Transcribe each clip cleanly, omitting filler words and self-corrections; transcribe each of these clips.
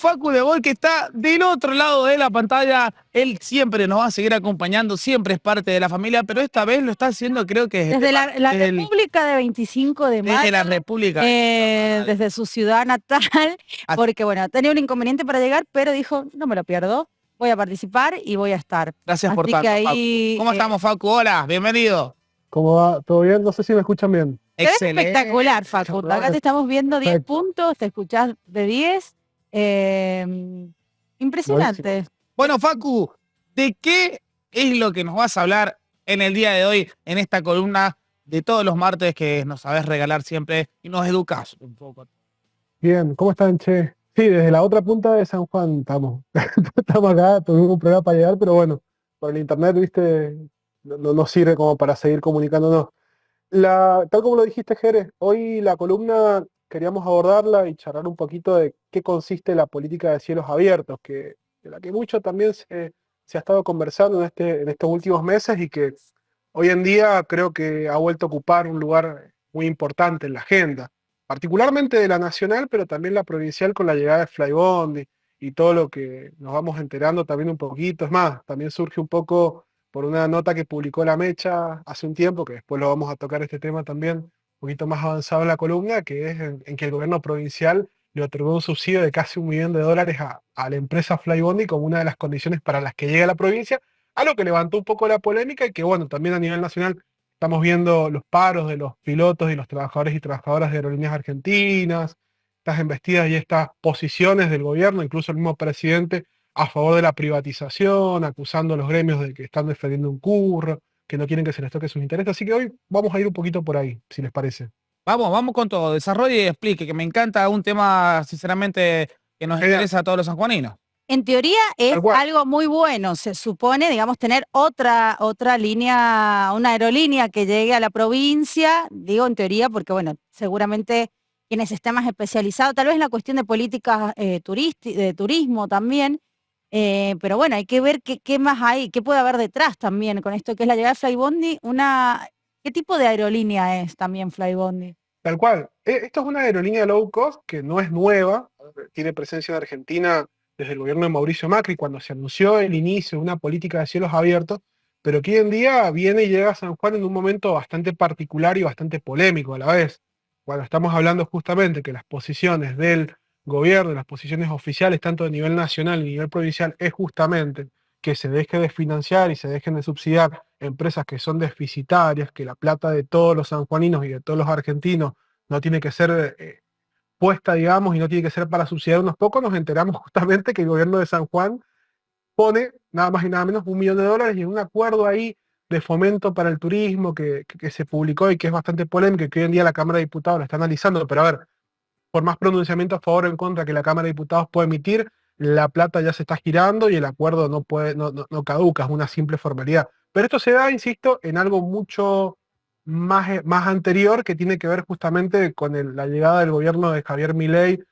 Facu de Boy, que está del otro lado de la pantalla. Él siempre nos va a seguir acompañando, siempre es parte de la familia, pero esta vez lo está haciendo, creo que Desde la República de 25 de mayo, desde la República. desde su ciudad natal, porque bueno, tenía un inconveniente para llegar, pero dijo, no me lo pierdo, voy a participar y voy a estar. Gracias por Así tanto, que ahí, Facu. ¿Cómo estamos, Facu? Hola, bienvenido. ¿Cómo va? ¿Todo bien? No sé si me escuchan bien. te ves Excelente. espectacular, Facu. Acá te estamos viendo 10 Perfecto. puntos, te escuchás de 10. Impresionante. Bueno, Facu, ¿de qué es lo que nos vas a hablar en el día de hoy, en esta columna de todos los martes que nos sabes regalar siempre y nos educas un poco? Bien, ¿cómo están, che? Sí, desde la otra punta de San Juan estamos. Estamos acá, tuvimos un problema para llegar, pero bueno, por el internet, viste, no nos sirve como para seguir comunicándonos. Tal como lo dijiste, Jerez, hoy la columna queríamos abordarla y charlar un poquito de qué consiste la política de cielos abiertos, de la que mucho también se ha estado conversando en estos últimos meses y que hoy en día creo que ha vuelto a ocupar un lugar muy importante en la agenda, particularmente de la nacional, pero también la provincial con la llegada de Flybondi y todo lo que nos vamos enterando también un poquito. Es más, también surge un poco por una nota que publicó La Mecha hace un tiempo, que después lo vamos a tocar este tema también, un poquito más avanzado en la columna, que es en que el gobierno provincial le otorgó un subsidio de casi $1 millón a la empresa Flybondi como una de las condiciones para las que llega a la provincia, algo que levantó un poco la polémica y que, bueno, también a nivel nacional estamos viendo los paros de los pilotos y los trabajadores y trabajadoras de aerolíneas argentinas, estas embestidas y estas posiciones del gobierno, incluso el mismo presidente a favor de la privatización, acusando a los gremios de que están defendiendo un curro, que no quieren que se les toque sus intereses. Así que hoy vamos a ir un poquito por ahí, si les parece. Vamos con todo. Desarrolle y explique, que me encanta un tema, sinceramente, que nos Genial. interesa a todos los sanjuaninos. En teoría es Tal cual. algo muy bueno, se supone, digamos, tener otra línea, una aerolínea que llegue a la provincia, digo en teoría porque, bueno, seguramente quienes estén más especializados, tal vez en la cuestión de políticas de turismo también, pero bueno, hay que ver qué más hay, qué puede haber detrás también con esto que es la llegada de Flybondi, ¿qué tipo de aerolínea es también Flybondi? Tal cual. Esto es una aerolínea low cost que no es nueva, tiene presencia en Argentina desde el gobierno de Mauricio Macri, cuando se anunció el inicio de una política de cielos abiertos, pero que hoy en día viene y llega a San Juan en un momento bastante particular y bastante polémico a la vez. Cuando estamos hablando justamente que las posiciones del gobierno, las posiciones oficiales, tanto a nivel nacional y a nivel provincial, es justamente que se deje de financiar y se dejen de subsidiar empresas que son deficitarias, que la plata de todos los sanjuaninos y de todos los argentinos no tiene que ser puesta, digamos, y no tiene que ser para subsidiar unos pocos, nos enteramos justamente que el gobierno de San Juan pone nada más y nada menos $1 millón y en un acuerdo ahí de fomento para el turismo que se publicó y que es bastante polémico y que hoy en día la Cámara de Diputados lo está analizando, pero a ver, por más pronunciamiento a favor o en contra que la Cámara de Diputados puede emitir, la plata ya se está girando y el acuerdo no caduca, es una simple formalidad. Pero esto se da, insisto, en algo mucho más anterior que tiene que ver justamente con la llegada del gobierno de Javier Milei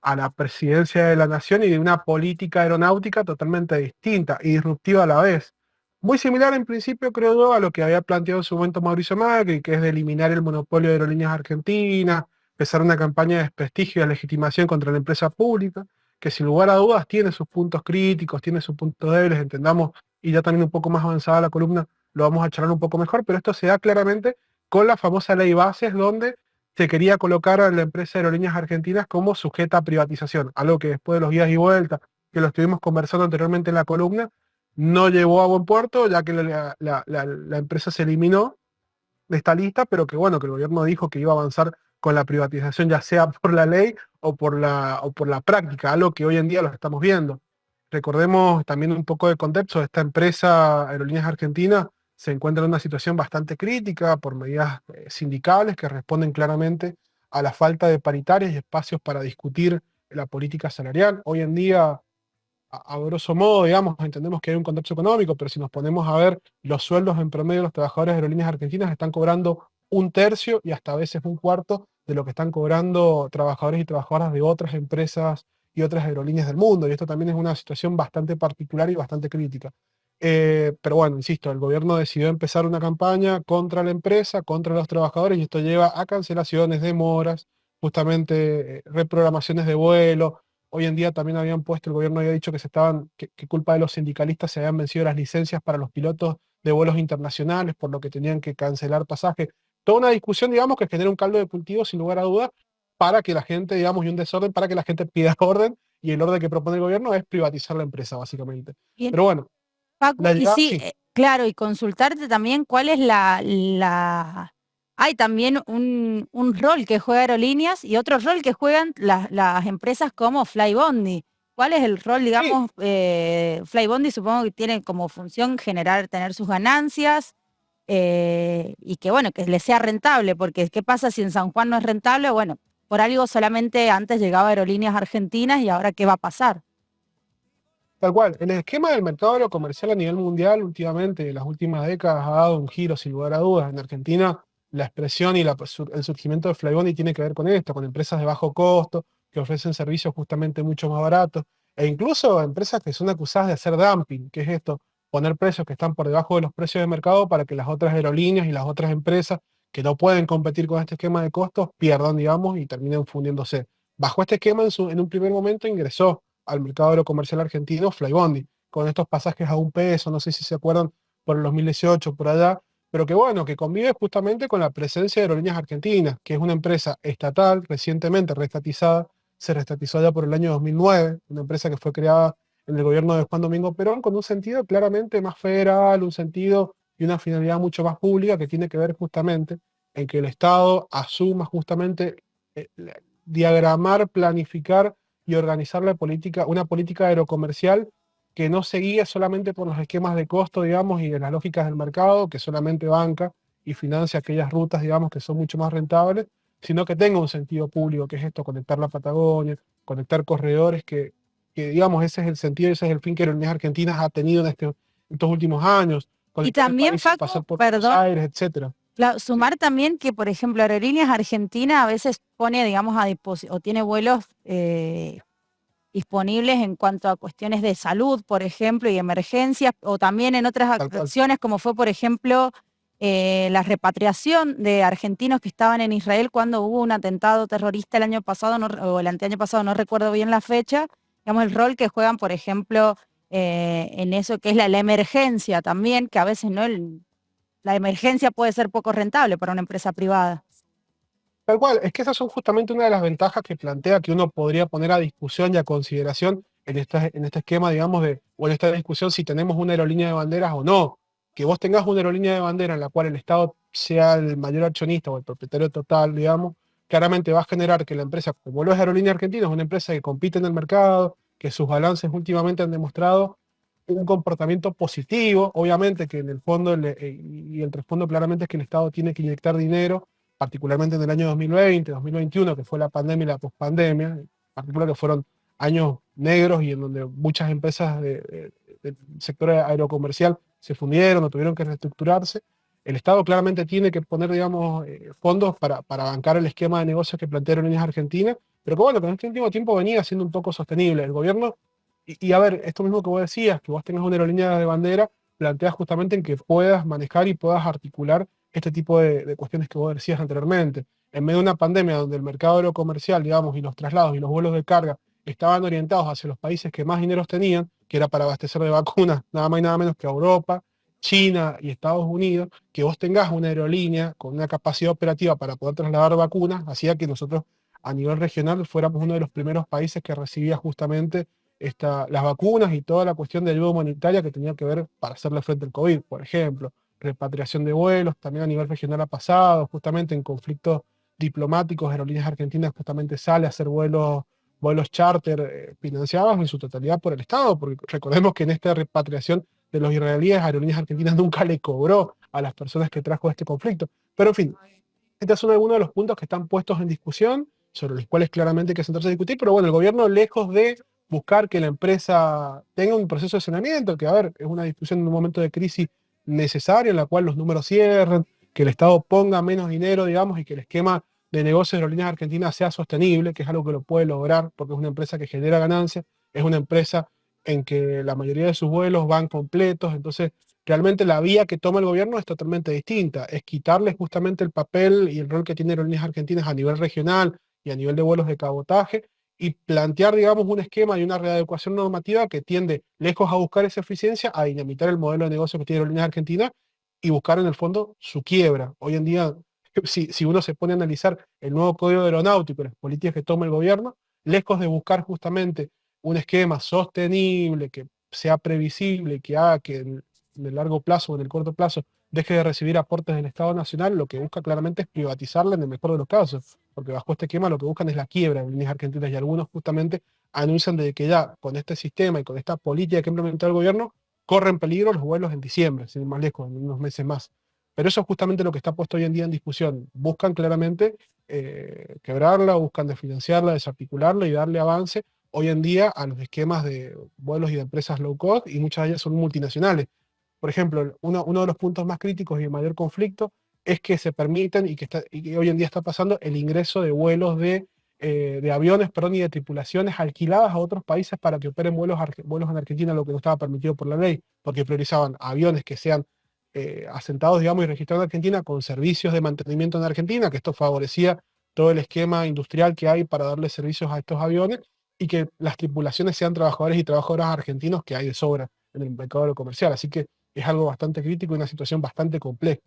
a la presidencia de la nación y de una política aeronáutica totalmente distinta y disruptiva a la vez. Muy similar en principio, creo yo, a lo que había planteado en su momento Mauricio Macri, que es de eliminar el monopolio de aerolíneas argentinas, empezar una campaña de desprestigio y de legitimación contra la empresa pública, que sin lugar a dudas tiene sus puntos críticos, tiene sus puntos débiles, entendamos, y ya también un poco más avanzada la columna, lo vamos a charlar un poco mejor, pero esto se da claramente con la famosa ley Bases, donde se quería colocar a la empresa de aerolíneas argentinas como sujeta a privatización, algo que después de los días y vueltas, que lo estuvimos conversando anteriormente en la columna, no llevó a buen puerto, ya que la empresa se eliminó de esta lista, pero que bueno, que el gobierno dijo que iba a avanzar con la privatización, ya sea por la ley o por la práctica, algo que hoy en día lo estamos viendo. Recordemos también un poco de contexto, esta empresa Aerolíneas Argentinas se encuentra en una situación bastante crítica por medidas sindicales que responden claramente a la falta de paritarias y espacios para discutir la política salarial. Hoy en día a grosso modo, digamos, entendemos que hay un contexto económico, pero si nos ponemos a ver los sueldos en promedio de los trabajadores de aerolíneas argentinas están cobrando un tercio y hasta a veces un cuarto de lo que están cobrando trabajadores y trabajadoras de otras empresas y otras aerolíneas del mundo. Y esto también es una situación bastante particular y bastante crítica. Pero bueno, insisto, el gobierno decidió empezar una campaña contra la empresa, contra los trabajadores, y esto lleva a cancelaciones, demoras, justamente reprogramaciones de vuelo, Hoy en día también habían puesto, el gobierno había dicho que que culpa de los sindicalistas se habían vencido las licencias para los pilotos de vuelos internacionales, por lo que tenían que cancelar pasajes. Toda una discusión, digamos, que genera un caldo de cultivo, sin lugar a dudas, para que la gente, digamos, y un desorden, para que la gente pida orden, y el orden que propone el gobierno es privatizar la empresa, básicamente. Bien, Pero bueno, Facu, la y llegada, sí, sí, claro, y consultarte también cuál es Hay también un rol que juega Aerolíneas y otro rol que juegan las empresas como Flybondi. ¿Cuál es el rol, sí, digamos, Flybondi supongo que tiene como función tener sus ganancias y que, bueno, que le sea rentable, porque ¿qué pasa si en San Juan no es rentable? Bueno, por algo solamente antes llegaba Aerolíneas Argentinas y ahora ¿qué va a pasar? tal cual. El esquema del mercado aerocomercial a nivel mundial últimamente, en las últimas décadas, ha dado un giro sin lugar a dudas. En Argentina, la expresión y el surgimiento de Flybondi tiene que ver con esto, con empresas de bajo costo, que ofrecen servicios justamente mucho más baratos, e incluso empresas que son acusadas de hacer dumping, que es esto, poner precios que están por debajo de los precios de mercado para que las otras aerolíneas y las otras empresas que no pueden competir con este esquema de costos pierdan, digamos, y terminen fundiéndose. Bajo este esquema, en un primer momento ingresó al mercado aerocomercial argentino Flybondi, con estos pasajes a $1, no sé si se acuerdan, por el 2018, por allá, pero que bueno, que convive justamente con la presencia de Aerolíneas Argentinas, que es una empresa estatal, recientemente reestatizada, se reestatizó ya por el año 2009, una empresa que fue creada en el gobierno de Juan Domingo Perón, con un sentido claramente más federal, un sentido y una finalidad mucho más pública que tiene que ver justamente en que el Estado asuma justamente eh, diagramar, planificar y organizar una política aerocomercial que no se guíe solamente por los esquemas de costo, digamos, y de las lógicas del mercado, que solamente banca y financia aquellas rutas, digamos, que son mucho más rentables, sino que tenga un sentido público, que es esto, conectar la Patagonia, conectar corredores, digamos, ese es el sentido, ese es el fin que Aerolíneas Argentinas ha tenido estos últimos años, Y conectar el también, país sin pasar Facu, por Buenos perdón, Aires, etcétera. Sí, Sumar también que, por ejemplo, Aerolíneas Argentina a veces pone, digamos, a disposición o tiene vuelos disponibles en cuanto a cuestiones de salud, por ejemplo, y emergencias, o también en otras tal cual. acciones, como fue, por ejemplo, la repatriación de argentinos que estaban en Israel cuando hubo un atentado terrorista el año pasado, o el anteaño pasado, no recuerdo bien la fecha, digamos, el rol que juegan, por ejemplo, en eso que es la emergencia también, que a veces no la emergencia puede ser poco rentable para una empresa privada. Tal cual, es que esas son justamente una de las ventajas que plantea que uno podría poner a discusión y a consideración en este esquema, digamos, o en esta discusión si tenemos una aerolínea de banderas o no. Que vos tengas una aerolínea de bandera en la cual el Estado sea el mayor accionista o el propietario total, digamos, claramente va a generar que la empresa, como lo es Aerolínea Argentina, es una empresa que compite en el mercado, que sus balances últimamente han demostrado un comportamiento positivo, obviamente que en el fondo y el trasfondo claramente es que el Estado tiene que inyectar dinero particularmente en el año 2020, 2021, que fue la pandemia y la pospandemia, en particular que fueron años negros y en donde muchas empresas del sector aerocomercial se fundieron o tuvieron que reestructurarse. El Estado claramente tiene que poner, digamos, fondos para bancar el esquema de negocios que plantea Aerolíneas Argentinas, pero que bueno, que en este último tiempo venía siendo un poco sostenible. El gobierno, y a ver, esto mismo que vos decías, que vos tengas una aerolínea de bandera, plantea justamente en que puedas manejar y puedas articular este tipo de cuestiones que vos decías anteriormente. En medio de una pandemia donde el mercado aerocomercial, digamos, y los traslados y los vuelos de carga estaban orientados hacia los países que más dineros tenían, que era para abastecer de vacunas, nada más y nada menos que a Europa, China y Estados Unidos, que vos tengas una aerolínea con una capacidad operativa para poder trasladar vacunas, hacía que nosotros a nivel regional fuéramos uno de los primeros países que recibía justamente las vacunas y toda la cuestión de ayuda humanitaria que tenía que ver para hacerle frente al COVID, por ejemplo repatriación de vuelos, también a nivel regional ha pasado, justamente en conflictos diplomáticos, Aerolíneas Argentinas justamente sale a hacer vuelos charter financiados en su totalidad por el Estado, porque recordemos que en esta repatriación de los israelíes, Aerolíneas Argentinas nunca le cobró a las personas que trajo este conflicto. Pero en fin, estos son algunos de los puntos que están puestos en discusión, sobre los cuales claramente hay que sentarse a discutir, pero bueno, el gobierno lejos de buscar que la empresa tenga un proceso de saneamiento, que a ver, es una discusión en un momento de crisis necesario en la cual los números cierren, que el Estado ponga menos dinero, digamos, y que el esquema de negocios de Aerolíneas Argentinas sea sostenible, que es algo que lo puede lograr, porque es una empresa que genera ganancias, es una empresa en que la mayoría de sus vuelos van completos, entonces realmente la vía que toma el gobierno es totalmente distinta, es quitarle justamente el papel y el rol que tiene Aerolíneas Argentinas a nivel regional y a nivel de vuelos de cabotaje, y plantear, digamos, un esquema y una readecuación normativa que tiende, lejos a buscar esa eficiencia, a dinamitar el modelo de negocio que tiene Aerolíneas Argentinas y buscar en el fondo su quiebra. Hoy en día, si uno se pone a analizar el nuevo código aeronáutico y las políticas que toma el gobierno, lejos de buscar justamente un esquema sostenible, que sea previsible, que haga que en el largo plazo o en el corto plazo deje de recibir aportes del Estado Nacional, lo que busca claramente es privatizarla en el mejor de los casos, porque bajo este esquema lo que buscan es la quiebra de líneas argentinas y algunos justamente anuncian de que ya con este sistema y con esta política que ha implementado el gobierno, corren peligro los vuelos en diciembre, sin ir más lejos, en unos meses más. Pero eso es justamente lo que está puesto hoy en día en discusión. Buscan claramente quebrarla, buscan desfinanciarla, desarticularla y darle avance hoy en día a los esquemas de vuelos y de empresas low cost, y muchas de ellas son multinacionales. Por ejemplo, uno de los puntos más críticos y de mayor conflicto es que se permiten, y que hoy en día está pasando, el ingreso de vuelos de aviones, perdón, y de tripulaciones alquiladas a otros países para que operen vuelos en Argentina, lo que no estaba permitido por la ley, porque priorizaban aviones que sean asentados, digamos, y registrados en Argentina con servicios de mantenimiento en Argentina, que esto favorecía todo el esquema industrial que hay para darle servicios a estos aviones, y que las tripulaciones sean trabajadores y trabajadoras argentinos, que hay de sobra en el mercado comercial. Así que es algo bastante crítico y una situación bastante compleja.